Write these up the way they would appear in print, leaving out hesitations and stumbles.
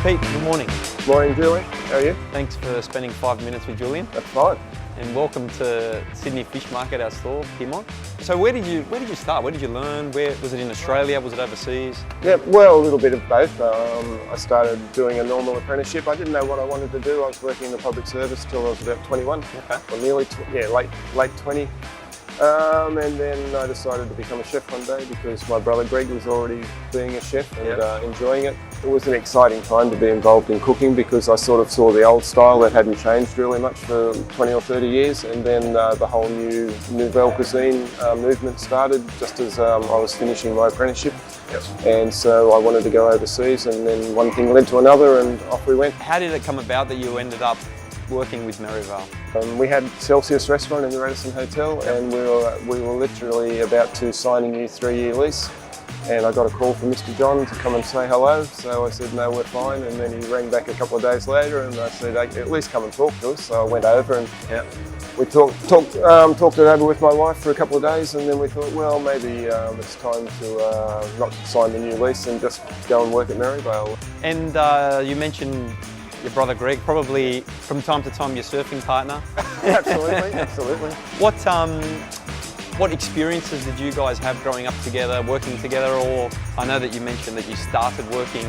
Pete, good morning. Morning, Julian. How are you? Thanks for spending 5 minutes with Julian. That's fine. And welcome to Sydney Fish Market, our store, Piedmont. So where did you start? Where did you learn? Where was it, in Australia? Was it overseas? Yeah, well, a little bit of both. I started doing a normal apprenticeship. I didn't know what I wanted to do. I was working in the public service till I was about 21. Okay. Or nearly, late 20. And then I decided to become a chef one day because my brother Greg was already being a chef and enjoying it. It was an exciting time to be involved in cooking because I sort of saw the old style that hadn't changed really much for 20 or 30 years, and then the whole new nouvelle cuisine movement started just as I was finishing my apprenticeship. Yep. And so I wanted to go overseas, and then one thing led to another and off we went. How did it come about that you ended up working with Merivale? We had Celsius restaurant in the Radisson Hotel, and we were literally about to sign a new 3-year lease. And I got a call from Mr. John to come and say hello. So I said, no, we're fine. And then he rang back a couple of days later and I said, at least come and talk to us. So I went over and we talked it over with my wife for a couple of days, and then we thought, well, maybe it's time to not sign the new lease and just go and work at Merivale. And you mentioned your brother Greg, probably from time to time your surfing partner. Absolutely, absolutely. What experiences did you guys have growing up together, working together? Or I know that you mentioned that you started working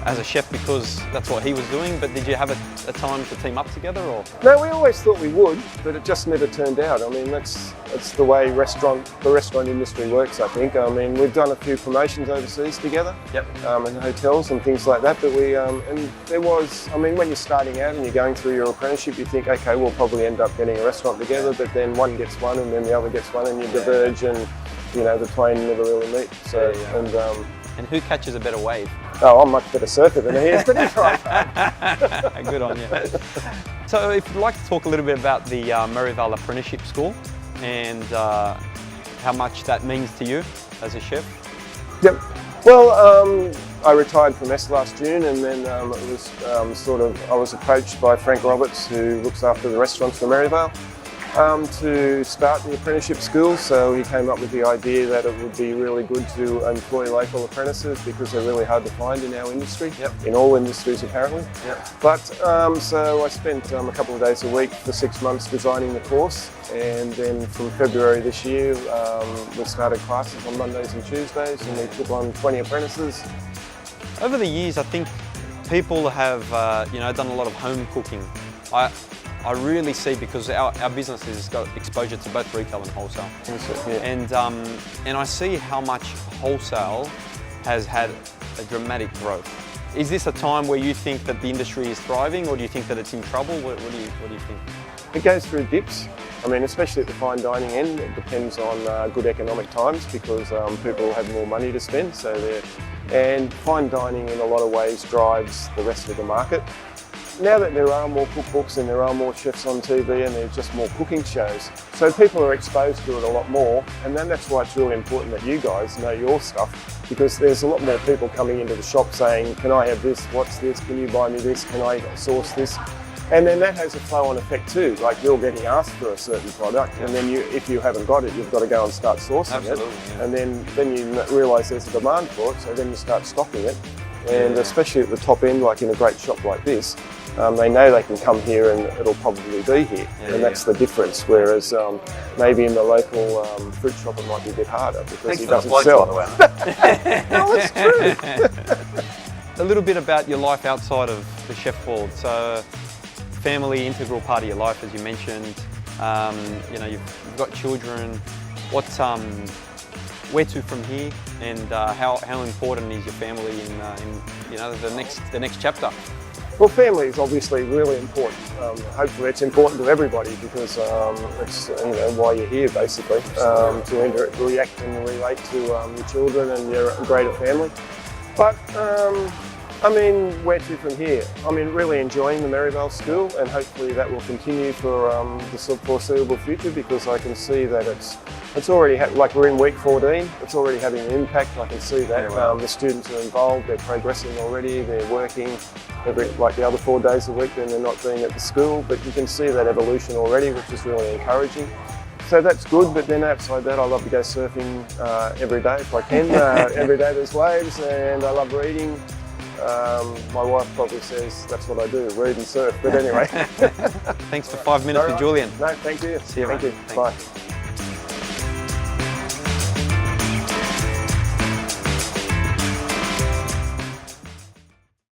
as a chef because that's what he was doing, but did you have a time to team up together? Or? No, we always thought we would, but it just never turned out. I mean, that's the way the restaurant industry works, I think. I mean, we've done a few promotions overseas together, in hotels and things like that, but and there was, I mean, when you're starting out and you're going through your apprenticeship, you think, okay, we'll probably end up getting a restaurant together, but then one gets one and then the other gets one and you diverge and, you know, the twain never really meet. So, And who catches a better wave? Oh, I'm much better surfer than he is, but he's right. Good on you. So if you'd like to talk a little bit about the Merivale Apprenticeship School and how much that means to you as a chef. Yep. Well, I retired from S last June, and then it was I was approached by Frank Roberts, who looks after the restaurants for Merivale, to start the apprenticeship school. So he came up with the idea that it would be really good to employ local apprentices because they're really hard to find in our industry, in all industries apparently. But so I spent a couple of days a week for 6 months designing the course, and then from February this year we started classes on Mondays and Tuesdays, and we took on 20 apprentices. Over the years, I think people have done a lot of home cooking. I really see, because our business has got exposure to both retail and wholesale. And I see how much wholesale has had a dramatic growth. Is this a time where you think that the industry is thriving, or do you think that it's in trouble? What do you think? It goes through dips. I mean, especially at the fine dining end, it depends on good economic times because people have more money to spend. And fine dining in a lot of ways drives the rest of the market. Now that there are more cookbooks and there are more chefs on TV and there's just more cooking shows, so people are exposed to it a lot more, and then that's why it's really important that you guys know your stuff, because there's a lot more people coming into the shop saying, can I have this, what's this, can you buy me this, can I source this? And then that has a flow-on effect too, like you're getting asked for a certain product, and then if you haven't got it, you've got to go and start sourcing it. And then you realise there's a demand for it, so then you start stocking it. And especially at the top end, like in a great shop like this, they know they can come here and it'll probably be here, and that's the difference. Whereas maybe in the local fruit shop it might be a bit harder because he doesn't sell. No, it's true. A little bit about your life outside of the chef world. So, family, integral part of your life, as you mentioned. You've got children. Where to from here, and how important is your family in the next chapter? Well, family is obviously really important. Hopefully it's important to everybody because it's why you're here basically, to react and relate to your children and your greater family. But I mean, where to from here? I mean, really enjoying the Merivale School, and hopefully that will continue for the foreseeable future, because I can see that it's already, like we're in week 14, it's already having an impact. I can see that the students are involved, they're progressing already, they're working like the other 4 days a week, then they're not being at the school, but you can see that evolution already, which is really encouraging. So that's good, but then outside that I love to go surfing every day if I can. Every day there's waves, and I love reading. My wife probably says that's what I do, read and surf. But anyway. Thanks for 5 minutes with Julian. No, thank you. See you, Thank mate. you. Thanks. Bye.